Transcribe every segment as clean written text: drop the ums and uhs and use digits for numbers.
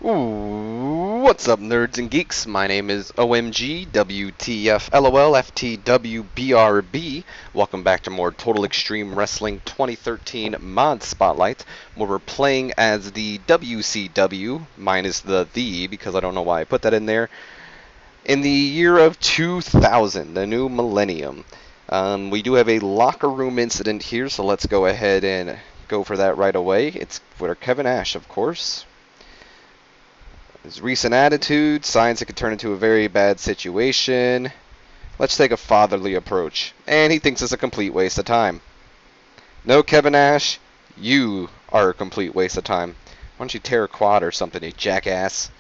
Ooh, what's up, nerds and geeks? My name is OMG, WTF, LOL, FTW, BRB. Welcome back to more Total Extreme Wrestling 2013 Mod Spotlight, where we're playing as the WCW, minus the because I don't know why I put that in there, in the year of 2000, the new millennium. We do have a locker room incident here, so let's go ahead and go for that right away. It's for Kevin Nash, of course. His recent attitude, signs it could turn into a very bad situation. Let's take a fatherly approach. And he thinks it's a complete waste of time. No, Kevin Nash, you are a complete waste of time. Why don't you tear a quad or something, you jackass?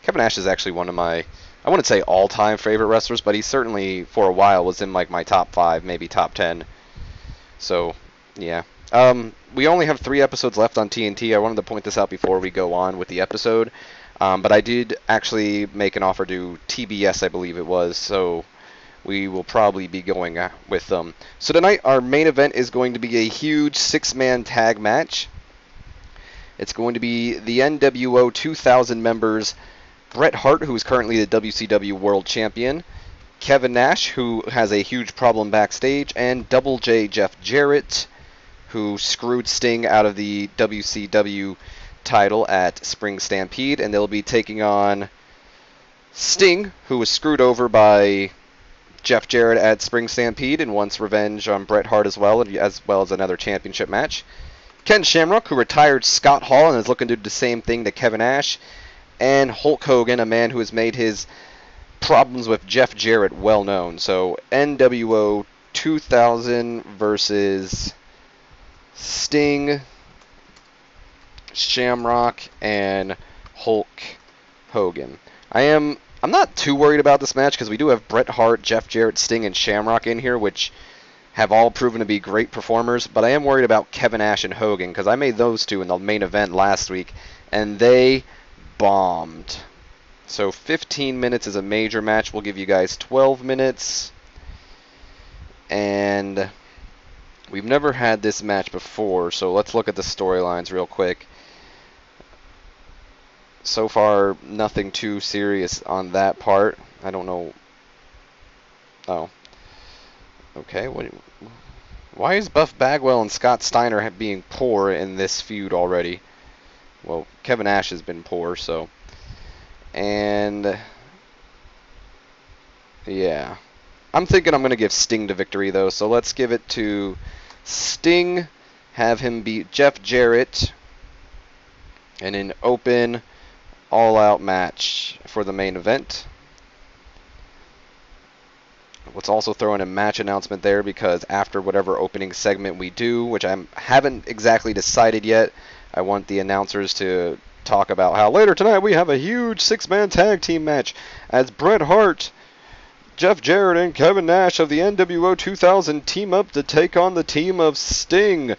Kevin Nash is actually one of my, I wouldn't say all-time favorite wrestlers, but he certainly, for a while, was in like my top 5, maybe top 10. So, yeah. We only have 3 episodes left on TNT. I wanted to point this out before we go on with the episode. But I did actually make an offer to TBS, I believe it was, so we will probably be going with them. So tonight, our main event is going to be a huge 6-man tag match. It's going to be the NWO 2000 members, Bret Hart, who is currently the WCW World Champion, Kevin Nash, who has a huge problem backstage, and Double J Jeff Jarrett, who screwed Sting out of the WCW title at Spring Stampede, and they'll be taking on Sting, who was screwed over by Jeff Jarrett at Spring Stampede and wants revenge on Bret Hart as well as another championship match. Ken Shamrock, who retired Scott Hall and is looking to do the same thing to Kevin Nash, and Hulk Hogan, a man who has made his problems with Jeff Jarrett well known. So NWO 2000 versus Sting, Shamrock, and Hulk Hogan. I'm not too worried about this match because we do have Bret Hart, Jeff Jarrett, Sting, and Shamrock in here, which have all proven to be great performers, but I am worried about Kevin Nash and Hogan because I made those two in the main event last week, and they bombed. So 15 minutes is a major match. We'll give you guys 12 minutes, and we've never had this match before, so let's look at the storylines real quick. So far, nothing too serious on that part. I don't know. Oh. Okay. Why is Buff Bagwell and Scott Steiner being poor in this feud already? Well, Kevin Nash has been poor, so. And yeah. I'm thinking I'm going to give Sting the victory, though, so let's give it to Sting. Have him beat Jeff Jarrett in an open, all-out match for the main event. Let's also throw in a match announcement there because after whatever opening segment we do, which I haven't exactly decided yet, I want the announcers to talk about how later tonight we have a huge 6-man tag team match as Bret Hart, Jeff Jarrett, and Kevin Nash of the NWO 2000 team up to take on the team of Sting,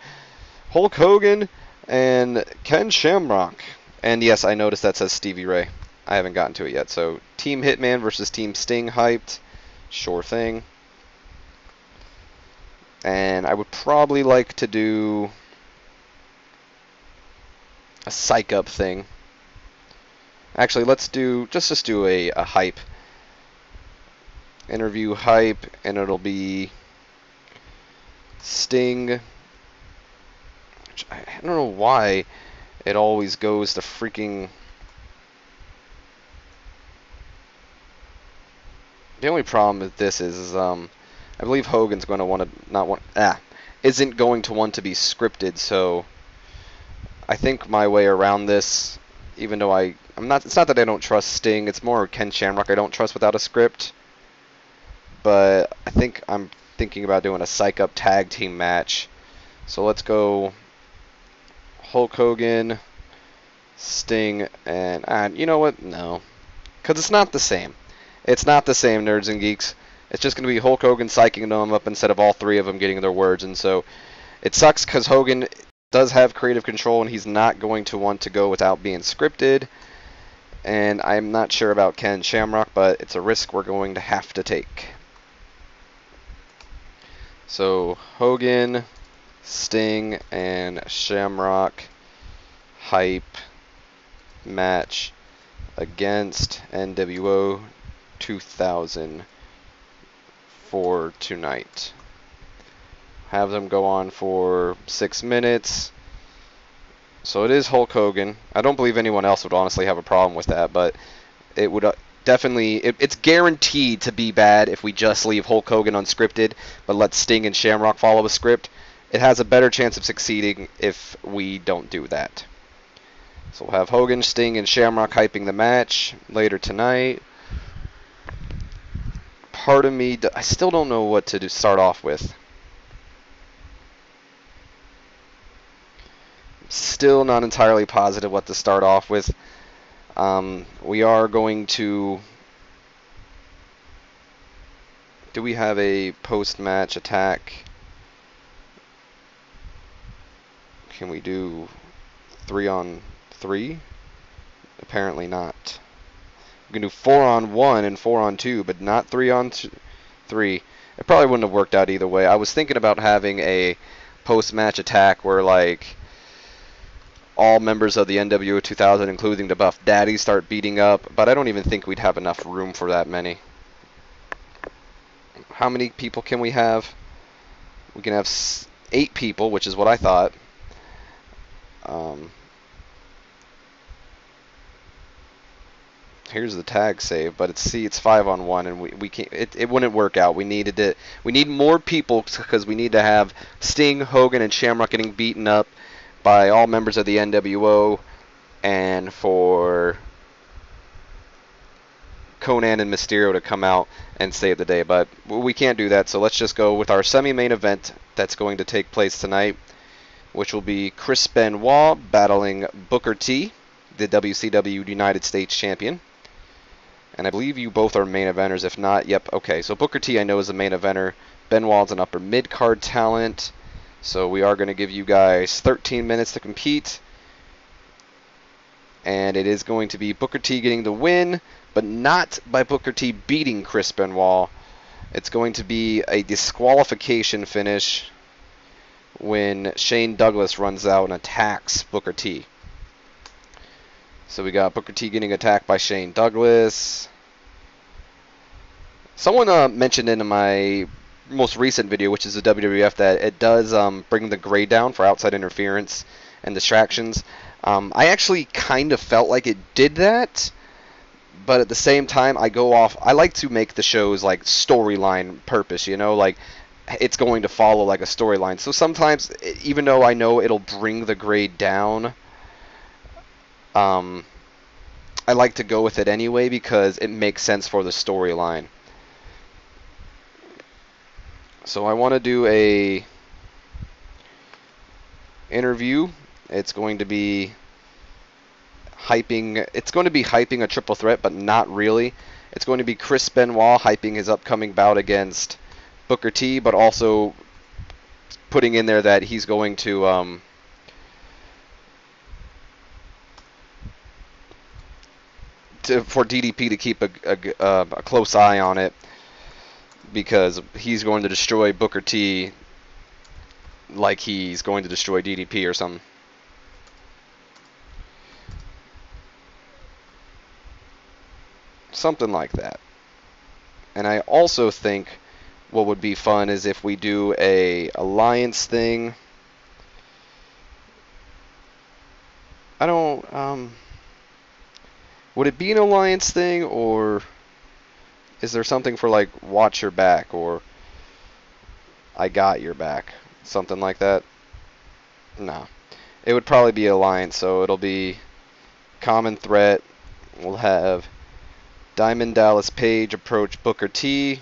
Hulk Hogan, and Ken Shamrock. And yes, I noticed that says Stevie Ray. I haven't gotten to it yet. So, Team Hitman versus Team Sting hyped. Sure thing. And I would probably like to do a psych up thing. Actually, let's do just do a hype. Interview hype, and it'll be Sting. I don't know why it always goes to freaking. The only problem with this is I believe Hogan's going to want to isn't going to want to be scripted. So I think my way around this, even though it's not that I don't trust Sting. It's more Ken Shamrock I don't trust without a script. But I think I'm thinking about doing a psych up tag team match. So let's go Hulk Hogan, Sting, and you know what? No. Because it's not the same. It's not the same, nerds and geeks. It's just going to be Hulk Hogan psyching them up instead of all 3 of them getting their words. And so it sucks because Hogan does have creative control and he's not going to want to go without being scripted. And I'm not sure about Ken Shamrock, but it's a risk we're going to have to take. So Hogan, Sting, and Shamrock hype match against NWO 2000 for tonight. Have them go on for 6 minutes. So it is Hulk Hogan. I don't believe anyone else would honestly have a problem with that, but it would definitely, it's guaranteed to be bad if we just leave Hulk Hogan unscripted, but let Sting and Shamrock follow a script. It has a better chance of succeeding if we don't do that. So we'll have Hogan, Sting, and Shamrock hyping the match later tonight. Part of me, I still don't know what to start off with. Still not entirely positive what to start off with. We are going to... Do we have a post-match attack? Can we do 3-on-3? Apparently not. We can do 4-on-1 and 4-on-2, but not 3-on-3. It probably wouldn't have worked out either way. I was thinking about having a post-match attack where, like, all members of the NWO 2000, including the Buff Daddy, start beating up, but I don't even think we'd have enough room for that many. How many people can we have? We can have 8 people, which is what I thought. Here's the tag save, but it's 5-on-1, and we can't. It wouldn't work out. We needed it. We need more people because we need to have Sting, Hogan, and Shamrock getting beaten up by all members of the NWO, and for Conan and Mysterio to come out and save the day. But we can't do that, so let's just go with our semi-main event that's going to take place tonight, which will be Chris Benoit battling Booker T, the WCW United States Champion. And I believe you both are main eventers. If not, yep, okay. So Booker T, I know, is a main eventer. Benoit's an upper mid-card talent. So we are going to give you guys 13 minutes to compete. And it is going to be Booker T getting the win, but not by Booker T beating Chris Benoit. It's going to be a disqualification finish when Shane Douglas runs out and attacks Booker T. So we got Booker T getting attacked by Shane Douglas. Someone mentioned in my most recent video, which is the WWF, that it does bring the grade down for outside interference and distractions. I actually kind of felt like it did that, but at the same time, I like to make the shows like storyline purpose, you know, like it's going to follow like a storyline. So sometimes, even though I know it'll bring the grade down, I like to go with it anyway because it makes sense for the storyline. So I want to do a interview. It's going to be hyping a triple threat, but not really. It's going to be Chris Benoit hyping his upcoming bout against Booker T, but also putting in there that he's going to for DDP to keep a close eye on it, because he's going to destroy Booker T like he's going to destroy DDP or something. Something like that. And I also think what would be fun is if we do a alliance thing. I don't, would it be an alliance thing, or is there something for like watch your back or I got your back? Something like that? No. It would probably be alliance, so it'll be common threat. We'll have Diamond Dallas Page approach Booker T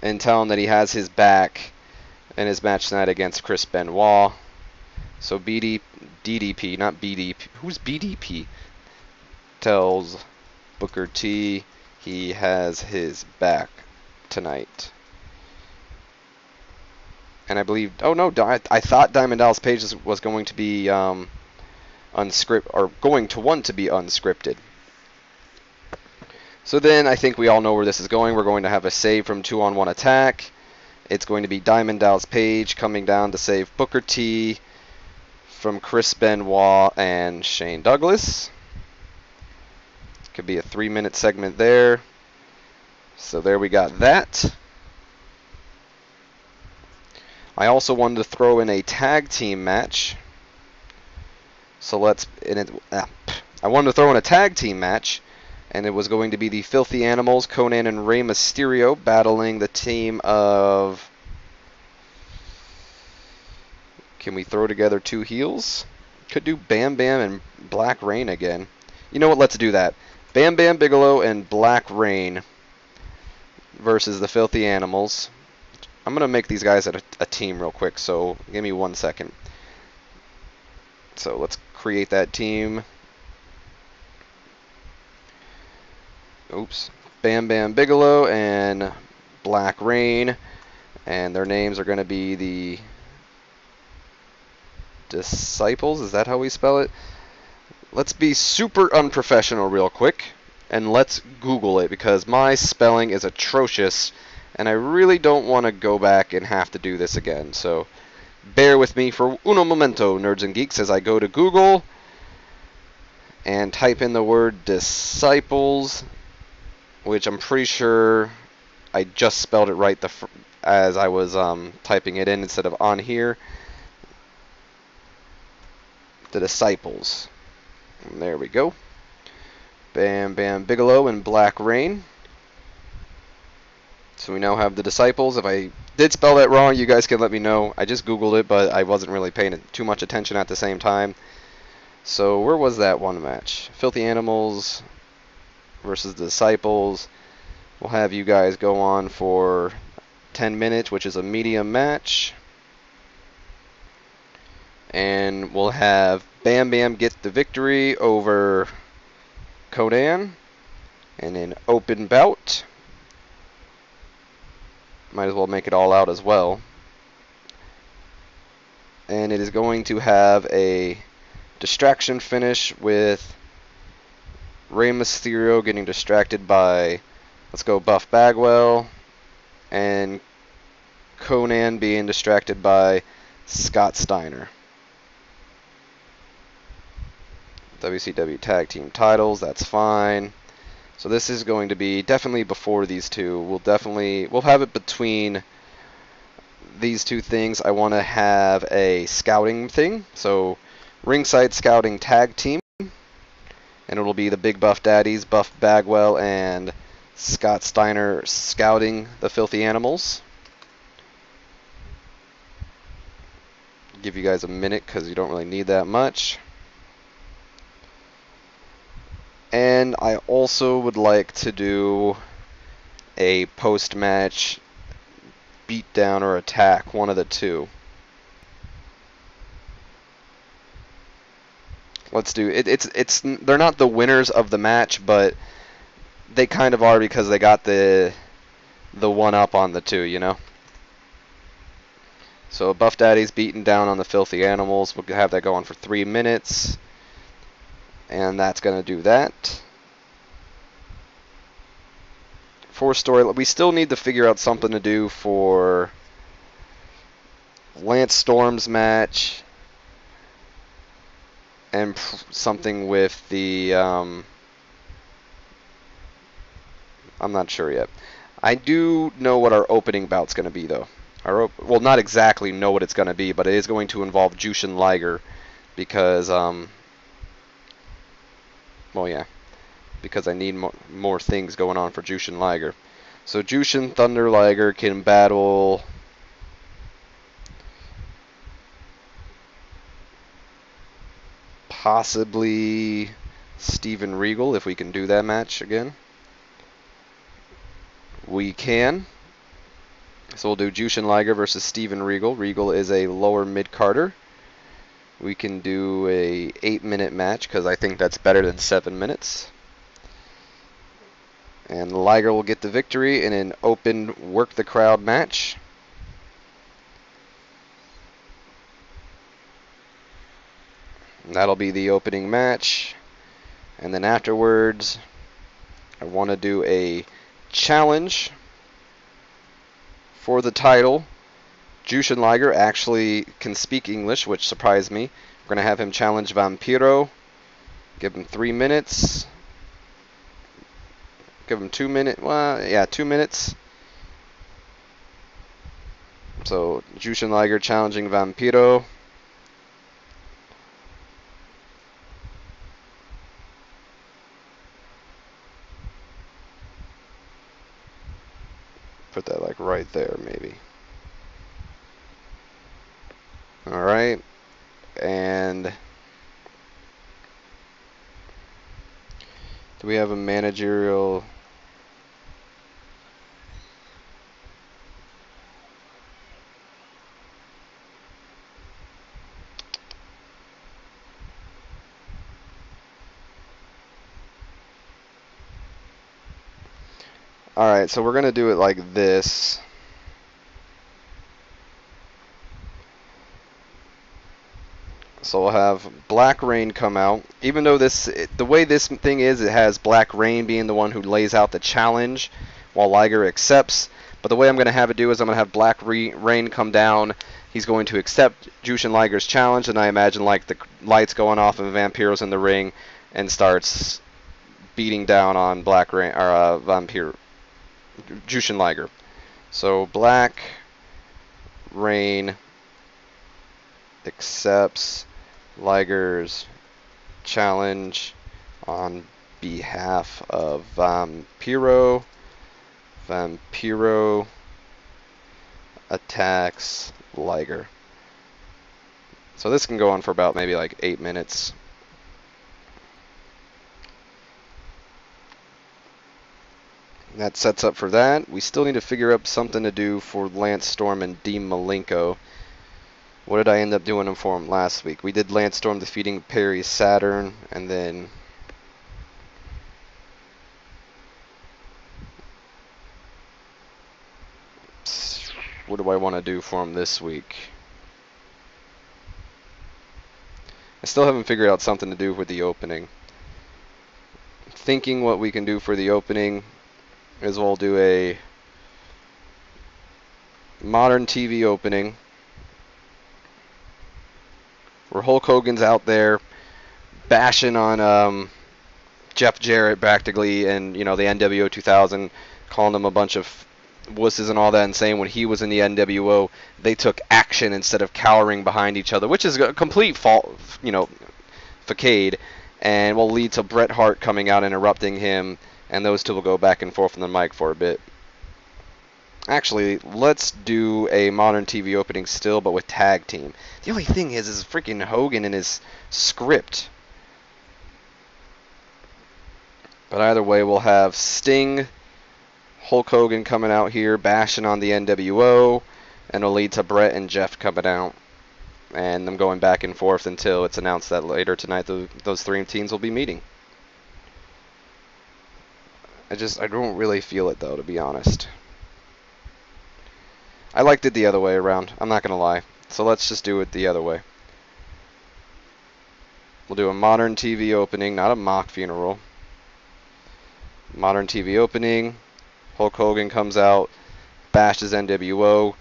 and tell him that he has his back in his match tonight against Chris Benoit. So DDP, not BDP. Who's BDP? Tells Booker T he has his back tonight. And I believe, oh no, I thought Diamond Dallas Page was going to be unscripted, or going to want to be unscripted. So then I think we all know where this is going. We're going to have a save from 2-on-1 attack. It's going to be Diamond Dallas Page coming down to save Booker T from Chris Benoit and Shane Douglas. Could be a 3-minute segment there. So there we got that. I also wanted to throw in a tag team match. So I wanted to throw in a tag team match, and it was going to be the Filthy Animals, Conan and Rey Mysterio, battling the team of... Can we throw together 2 heels? Could do Bam Bam and Black Rain again. You know what? Let's do that. Bam Bam Bigelow and Black Rain versus the Filthy Animals. I'm going to make these guys a team real quick, so give me 1 second. So let's create that team. Oops. Bam Bam Bigelow and Black Rain. And their names are going to be the Disciples. Is that how we spell it? Let's be super unprofessional real quick. And let's Google it, because my spelling is atrocious. And I really don't want to go back and have to do this again. So bear with me for uno momento, nerds and geeks, as I go to Google and type in the word disciples, which I'm pretty sure I just spelled it right as I was typing it in instead of on here. The Disciples. And there we go. Bam Bam Bigelow and Black Rain. So we now have the Disciples. If I did spell that wrong, you guys can let me know. I just Googled it, but I wasn't really paying too much attention at the same time. So where was that one match? Filthy Animals versus the Disciples. We'll have you guys go on for 10 minutes, which is a medium match. And we'll have Bam Bam get the victory over Conan in an open bout. Might as well make it all out as well. And it is going to have a distraction finish with Rey Mysterio getting distracted by, let's go, Buff Bagwell, and Conan being distracted by Scott Steiner. WCW Tag Team titles, that's fine. So this is going to be definitely before these two. We'll have it between these two things. I want to have a scouting thing. So ringside scouting tag team. And it'll be the Big Buff Daddies, Buff Bagwell and Scott Steiner scouting the Filthy Animals. Give you guys a minute because you don't really need that much. And I also would like to do a post-match beatdown or attack, one of the two. Let's do it. They're not the winners of the match, but they kind of are because they got the one up on the two, you know. So Buff Daddy's beating down on the Filthy Animals. We'll have that going for 3 minutes. And that's going to do that. For story, we still need to figure out something to do for Lance Storm's match. And something with the... I'm not sure yet. I do know what our opening bout's going to be, though. Well, not exactly know what it's going to be, but it is going to involve Jushin Liger. Because... well, yeah, because I need more things going on for Jushin Liger. So Jushin Thunder Liger can battle possibly Steven Regal, if we can do that match again. We can. So we'll do Jushin Liger versus Steven Regal. Regal is a lower mid-carder. We can do a 8-minute match because I think that's better than 7 minutes. And Liger will get the victory in an open work the crowd match. And that'll be the opening match. And then afterwards, I want to do a challenge for the title. Jushin Liger actually can speak English, which surprised me. We're going to have him challenge Vampiro. Give him 3 minutes. Give him 2 minutes. Well, yeah, 2 minutes. So Jushin Liger challenging Vampiro. Put that like right there, maybe. All right, and do we have a managerial? All right, so we're gonna do it like this. So we'll have Black Rain come out. Even though the way this thing is, it has Black Rain being the one who lays out the challenge, while Liger accepts. But the way I'm going to have it do is I'm going to have Black Rain come down. He's going to accept Jushin Liger's challenge, and I imagine like the lights going off and Vampiro's in the ring and starts beating down on Black Rain or Jushin Liger. So Black Rain accepts Liger's challenge on behalf of Vampiro. Vampiro attacks Liger. So this can go on for about maybe like 8 minutes. That sets up for that. We still need to figure out something to do for Lance Storm and Dean Malenko. What did I end up doing for him last week? We did Lance Storm defeating Perry Saturn, and then what do I want to do for him this week? I still haven't figured out something to do with the opening. Thinking what we can do for the opening is we'll do a modern TV opening where Hulk Hogan's out there bashing on Jeff Jarrett practically, and you know the NWO 2000, calling them a bunch of wusses and all that, and saying when he was in the NWO they took action instead of cowering behind each other, which is a complete fault, facade, and will lead to Bret Hart coming out interrupting him, and those two will go back and forth on the mic for a bit. Actually, let's do a modern TV opening still, but with tag team. The only thing is freaking Hogan in his script. But either way, we'll have Sting, Hulk Hogan coming out here, bashing on the NWO, and it'll lead to Bret and Jeff coming out, and them going back and forth until it's announced that later tonight those three teams will be meeting. I don't really feel it, though, to be honest. I liked it the other way around, I'm not going to lie. So let's just do it the other way. We'll do a modern TV opening, not a mock funeral. Modern TV opening. Hulk Hogan comes out, bashes NWO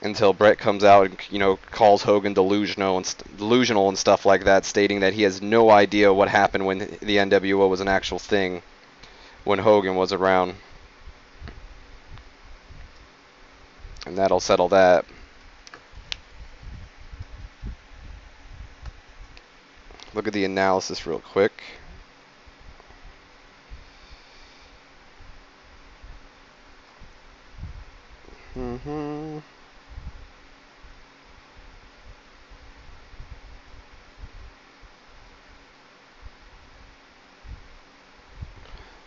until Bret comes out and calls Hogan delusional and stuff like that, stating that he has no idea what happened when the NWO was an actual thing when Hogan was around. And that'll settle that. Look at the analysis real quick.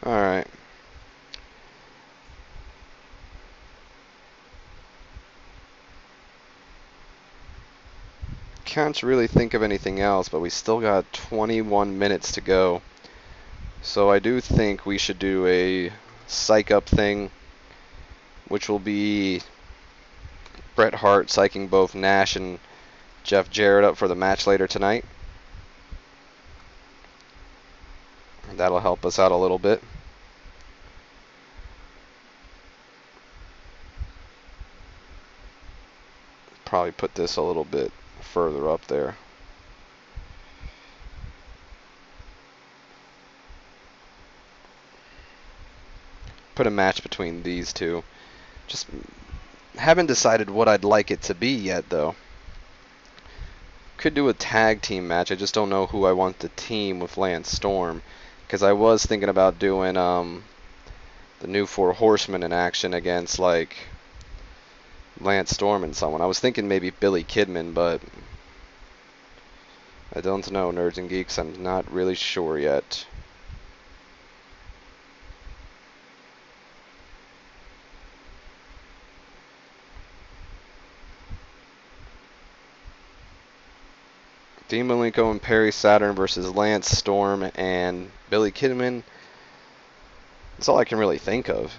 Alright. Can't really think of anything else, but we still got 21 minutes to go. So I do think we should do a psych up thing, which will be Bret Hart psyching both Nash and Jeff Jarrett up for the match later tonight. That'll help us out a little bit. Probably put this a little bit further up there. put a match between these two. Just haven't decided what I'd like it to be yet, though. Could do a tag team match. I just don't know who I want to team with Lance Storm, because I was thinking about doing the new Four Horsemen in action against like Lance Storm and someone. I was thinking maybe Billy Kidman, but I don't know, Nerds and Geeks. I'm not really sure yet. Dean Malenko and Perry Saturn versus Lance Storm and Billy Kidman. That's all I can really think of.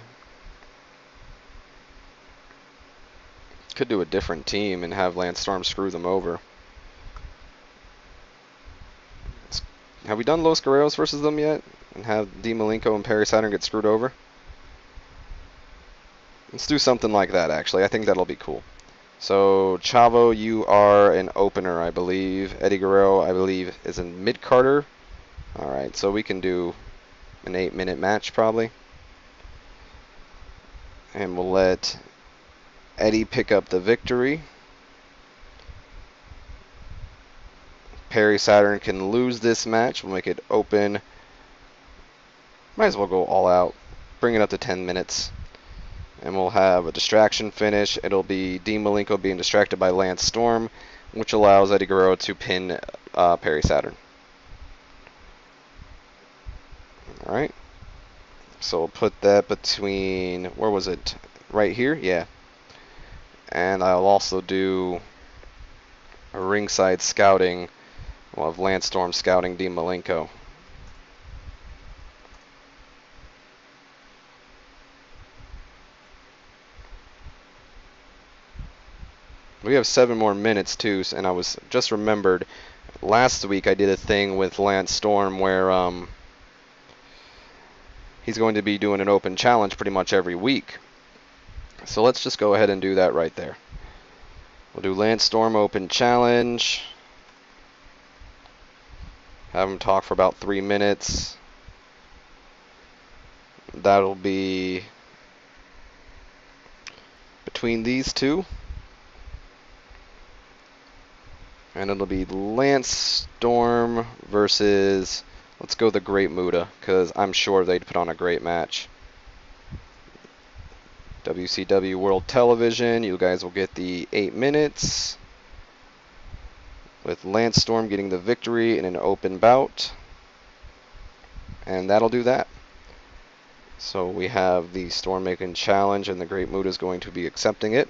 Could do a different team and have Lance Storm screw them over. Have we done Los Guerreros versus them yet? And have Dean Malenko and Perry Saturn get screwed over? Let's do something like that, actually. I think that'll be cool. So, Chavo, you are an opener, I believe. Eddie Guerrero, I believe, is a mid-carder. Alright, so we can do an 8-minute match, probably. And we'll let Eddie pick up the victory. Perry Saturn can lose this match. We'll make it open. Might as well go all out. Bring it up to 10 minutes. And we'll have a distraction finish. It'll be Dean Malenko being distracted by Lance Storm, which allows Eddie Guerrero to pin Perry Saturn. Alright. So we'll put that between, where was it? Right here? Yeah. And I'll also do a ringside scouting. We'll have Lance Storm scouting Dean Malenko. We have 7 more minutes too, and I was just remembered last week I did a thing with Lance Storm where he's going to be doing an open challenge pretty much every week. So let's just go ahead and do that right there. We'll do Lance Storm open challenge. Have him talk for about 3 minutes. That'll be between these two. And it'll be Lance Storm versus, let's go the Great Muta, because I'm sure they'd put on a great match. WCW World Television, you guys will get the 8 minutes, with Lance Storm getting the victory in an open bout. And that'll do that. So we have the Storm Making Challenge, and the Great Muta is going to be accepting it.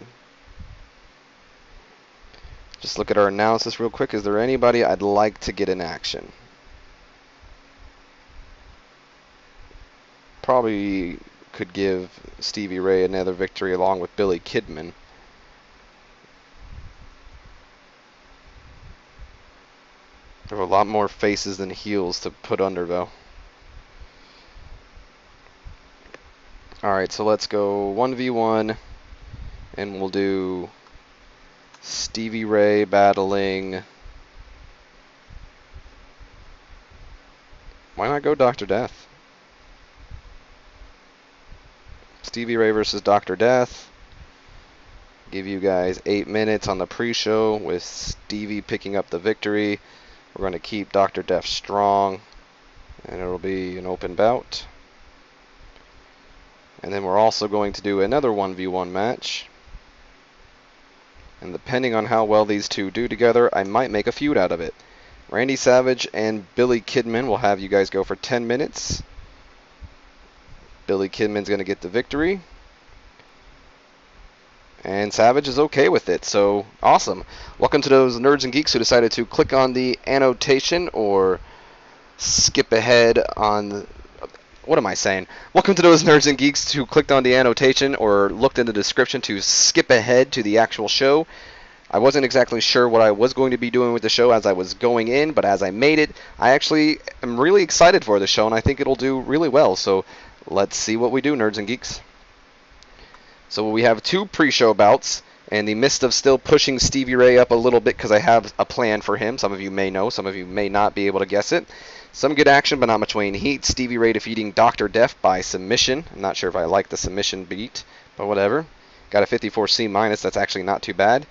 Just look at our analysis real quick. Is there anybody I'd like to get in action? Probably could give Stevie Ray another victory along with Billy Kidman. There are a lot more faces than heels to put under, though. Alright, so let's go 1v1, and we'll do Stevie Ray battling... Why not go Dr. Death? Stevie Ray versus Dr. Death. Give you guys 8 minutes on the pre-show with Stevie picking up the victory. We're going to keep Dr. Death strong, and it'll be an open bout. And then we're also going to do another 1v1 match. And depending on how well these two do together, I might make a feud out of it. Randy Savage and Billy Kidman will have you guys go for 10 minutes. Billy Kidman's going to get the victory. And Savage is okay with it, so awesome. Welcome to those nerds and geeks who decided to click on the annotation or skip ahead on... What am I saying? Welcome to those nerds and geeks who clicked on the annotation or looked in the description to skip ahead to the actual show. I wasn't exactly sure what I was going to be doing with the show as I was going in, but as I made it, I actually am really excited for the show, and I think it'll do really well. So let's see what we do, nerds and geeks. So we have 2 pre-show bouts. In the midst of still pushing Stevie Ray up a little bit because I have a plan for him. Some of you may know, some of you may not be able to guess it. Some good action, but not much weighing heat. Stevie Ray defeating Dr. Death by submission. I'm not sure if I like the submission beat, but whatever. Got a 54C minus. That's actually not too bad.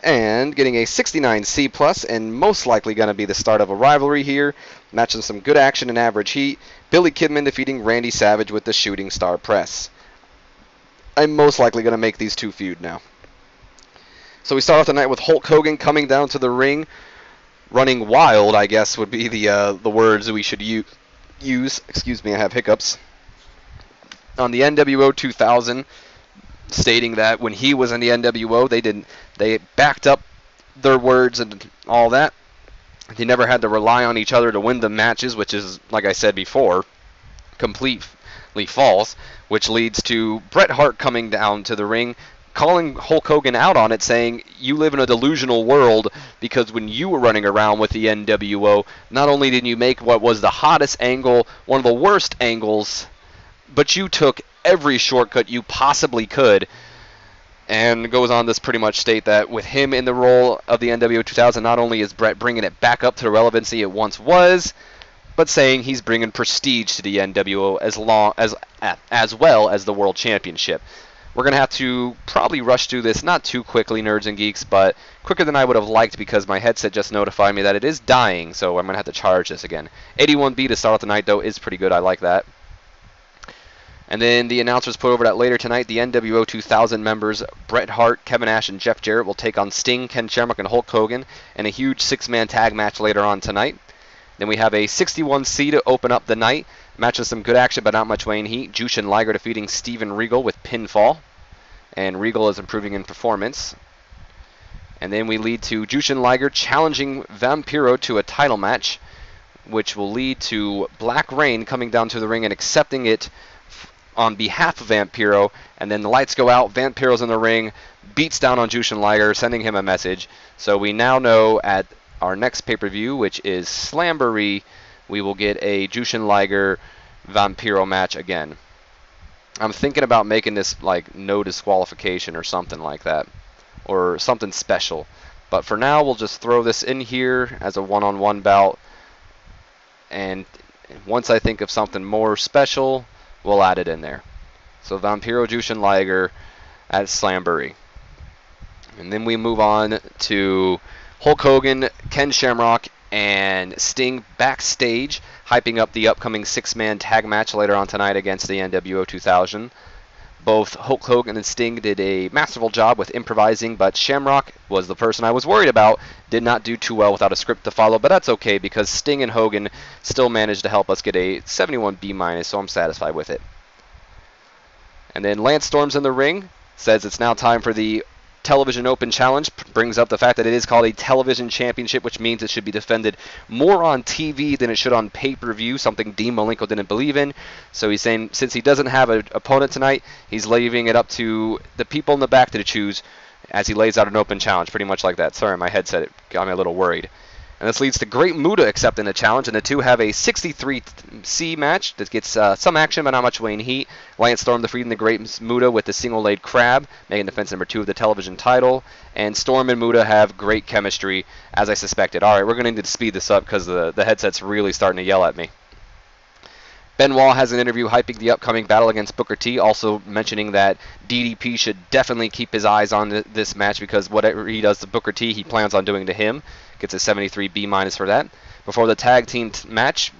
And getting a 69C plus, and most likely going to be the start of a rivalry here. Matching some good action and average heat. Billy Kidman defeating Randy Savage with the Shooting Star Press. I'm most likely going to make these two feud now. So we start off the night with Hulk Hogan coming down to the ring. Running wild, I guess, would be the words we should use. Excuse me, I have hiccups. On the NWO 2000, stating that when he was in the NWO, they backed up their words and all that. They never had to rely on each other to win the matches, which is, like I said before, completely false, which leads to Bret Hart coming down to the ring, calling Hulk Hogan out on it, saying, you live in a delusional world because when you were running around with the NWO, not only did you make what was the hottest angle, one of the worst angles, but you took every shortcut you possibly could. And goes on to pretty much state that with him in the role of the NWO 2000, not only is Bret bringing it back up to the relevancy it once was, but saying he's bringing prestige to the NWO as well as the World Championship. We're going to have to probably rush through this, not too quickly, nerds and geeks, but quicker than I would have liked because my headset just notified me that it is dying, so I'm going to have to charge this again. 81B to start off the night, though, is pretty good. I like that. And then the announcers put over that later tonight, the NWO 2000 members, Bret Hart, Kevin Nash, and Jeff Jarrett will take on Sting, Ken Shamrock, and Hulk Hogan in a huge six-man tag match later on tonight. Then we have a 61C to open up the night. Match with some good action, but not much weighing heat. Jushin Liger defeating Steven Regal with pinfall. And Regal is improving in performance. And then we lead to Jushin Liger challenging Vampiro to a title match, which will lead to Black Reign coming down to the ring and accepting it on behalf of Vampiro. And then the lights go out, Vampiro's in the ring, beats down on Jushin Liger, sending him a message. So we now know at our next pay-per-view, which is Slamboree, we will get a Jushin Liger Vampiro match again. I'm thinking about making this like no disqualification or something like that, or something special. But for now, we'll just throw this in here as a one-on-one bout. And once I think of something more special, we'll add it in there. So Vampiro Jushin Liger at Slamboree. And then we move on to Hulk Hogan, Ken Shamrock, and Sting backstage, hyping up the upcoming six-man tag match later on tonight against the NWO 2000. Both Hulk Hogan and Sting did a masterful job with improvising, but Shamrock was the person I was worried about. Did not do too well without a script to follow, but that's okay because Sting and Hogan still managed to help us get a 71B-, so I'm satisfied with it. And then Lance Storm's in the ring, says it's now time for the Television Open Challenge, brings up the fact that it is called a television championship, which means it should be defended more on TV than it should on pay-per-view, something Dean Malenko didn't believe in. So he's saying since he doesn't have an opponent tonight, he's leaving it up to the people in the back to choose as he lays out an open challenge, pretty much like that. Sorry, my headset got me a little worried. And this leads to Great Muta accepting the challenge, and the two have a 63C match that gets some action but not much weighing heat. Lance Storm defeating the Great Muta with the single-laid crab, making defense number 2 of the television title. And Storm and Muta have great chemistry, as I suspected. All right, we're going to need to speed this up because the headset's really starting to yell at me. Benoit has an interview hyping the upcoming battle against Booker T, also mentioning that DDP should definitely keep his eyes on this match because whatever he does to Booker T, he plans on doing to him. Gets a 73B- for that. Before the tag team match,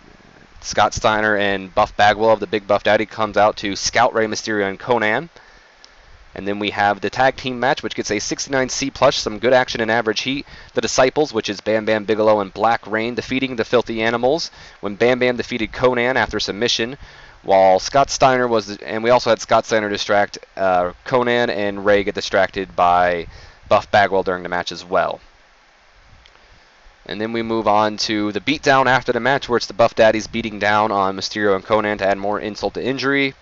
Scott Steiner and Buff Bagwell of the Big Buff Daddy comes out to scout Rey Mysterio and Conan. And then we have the tag team match, which gets a 69C+, some good action and average heat. The Disciples, which is Bam Bam Bigelow and Black Reign, defeating the Filthy Animals when Bam Bam defeated Conan after submission. While Scott Steiner and we also had Scott Steiner distract Conan, and Ray get distracted by Buff Bagwell during the match as well. And then we move on to the beatdown after the match, where it's the Buff Daddies beating down on Mysterio and Conan to add more insult to injury.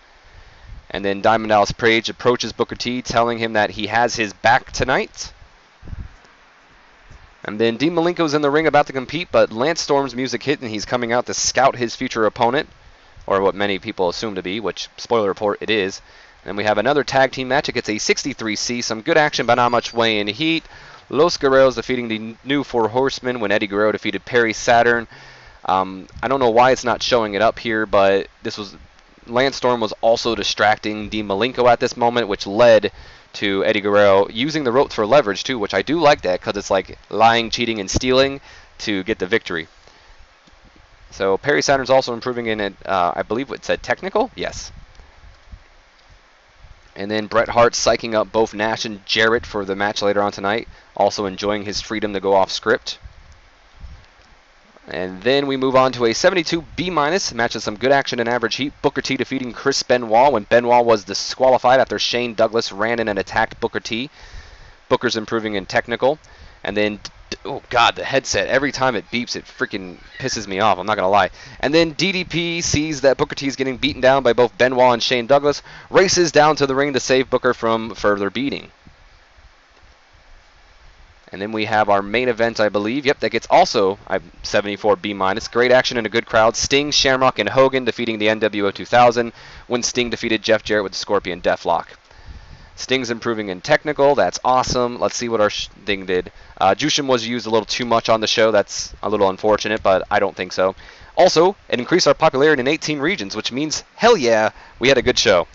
And then Diamond Dallas Page approaches Booker T, telling him that he has his back tonight. And then Dean Malenko's in the ring about to compete, but Lance Storm's music hit, and he's coming out to scout his future opponent, or what many people assume to be, which, spoiler report, it is. And then we have another tag team match. It gets a 63C, some good action, but not much weight in heat. Los Guerreros defeating the new Four Horsemen when Eddie Guerrero defeated Perry Saturn. I don't know why it's not showing it up here, but Lance Storm was also distracting Dean Malenko at this moment, which led to Eddie Guerrero using the ropes for leverage too, which I do like that because it's like lying, cheating, and stealing to get the victory. So Perry Saturn's also improving in it. I believe it said technical. Yes. And then Bret Hart psyching up both Nash and Jarrett for the match later on tonight. Also enjoying his freedom to go off script. And then we move on to a 72 B-. Match with some good action and average heat. Booker T defeating Chris Benoit when Benoit was disqualified after Shane Douglas ran in and attacked Booker T. Booker's improving in technical. And then, oh God, the headset, every time it beeps, it freaking pisses me off. I'm not going to lie. And then DDP sees that Booker T is getting beaten down by both Benoit and Shane Douglas, races down to the ring to save Booker from further beating. And then we have our main event, I believe. Yep, that gets also 74 B-. Great action and a good crowd. Sting, Shamrock, and Hogan defeating the NWO 2000 when Sting defeated Jeff Jarrett with the Scorpion Deathlock. Sting's improving in technical. That's awesome. Let's see what our Sting did. Jushin was used a little too much on the show. That's a little unfortunate, but I don't think so. Also, it increased our popularity in 18 regions, which means, hell yeah, we had a good show.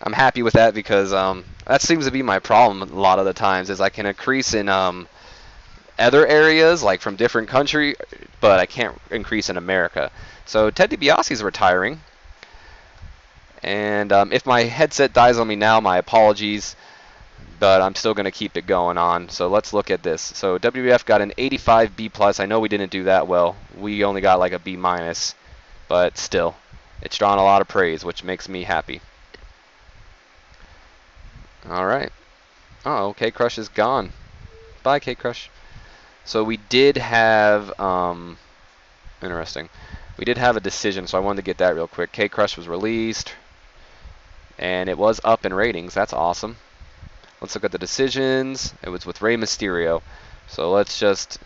I'm happy with that because that seems to be my problem a lot of the times is I can increase in other areas, like from different countries, but I can't increase in America. So Ted DiBiase is retiring. And if my headset dies on me now, my apologies, but I'm still going to keep it going on. So let's look at this. So WWF got an 85 B+. I know we didn't do that well. We only got like a B-, but still, it's drawn a lot of praise, which makes me happy. All right. Oh, K-Crush is gone. Bye, K-Crush. So we did have, interesting. We did have a decision, so I wanted to get that real quick. K-Crush was released, and it was up in ratings. That's awesome. Let's look at the decisions. It was with Rey Mysterio. So let's just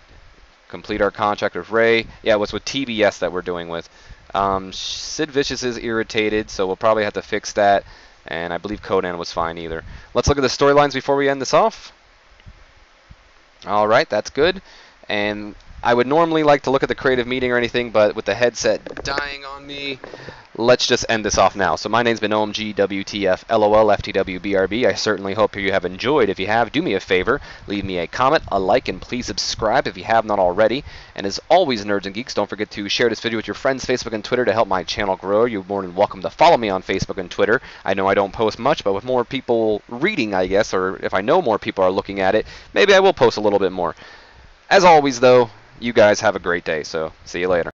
complete our contract with Rey. Yeah, it was with TBS that we're doing with. Sid Vicious is irritated, so we'll probably have to fix that. And I believe Conan was fine either. Let's look at the storylines before we end this off. All right, that's good. And I would normally like to look at the creative meeting or anything, but with the headset dying on me, let's just end this off now. So my name's been OMG, WTF, LOL, FTW, BRB. I certainly hope you have enjoyed. If you have, do me a favor. Leave me a comment, a like, and please subscribe if you have not already. And as always, nerds and geeks, don't forget to share this video with your friends, Facebook, and Twitter to help my channel grow. You're more than welcome to follow me on Facebook and Twitter. I know I don't post much, but with more people reading, I guess, or if I know more people are looking at it, maybe I will post a little bit more. As always, though, you guys have a great day, so see you later.